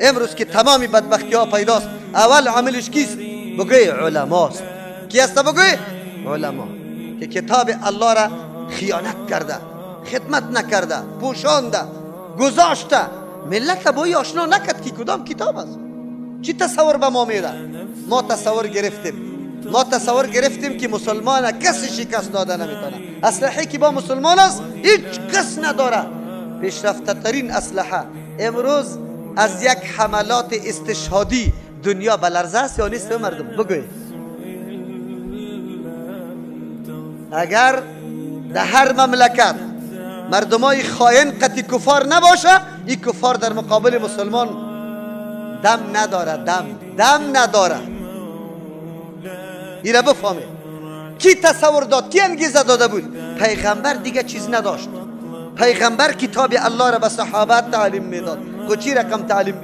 امروز که تمامی بدبختی ها پیداست، اول عاملش کیست؟ بگوی علماست. کی است؟ بگوی علما که کتاب الله را خیانت کرده، خدمت نکرده، پوشانده، گذاشته، ملت با آشنا نکرد که کدام کتاب است. چی تصور به ما میده؟ ما تصور گرفتیم که مسلمان کسی شکست داده نمیتونه. اسلحه که با مسلمان است هیچ کس نداره. پیشرفته ترین اسلحه امروز از یک حملات استشهادی دنیا بلرزه است یا نیست؟ مردم بگوید. اگر در هر مملکت مردمای خائن قطعی کفار نباشه، این کفار در مقابل مسلمان دم نداره، دم نداره. این را بفهمید. کی تصور داد؟ کی انگیزه داده بود؟ پیغمبر دیگه چیز نداشت. پیغمبر کتاب الله را به صحابه تعلیم میداد. کو چی رقم تعلیم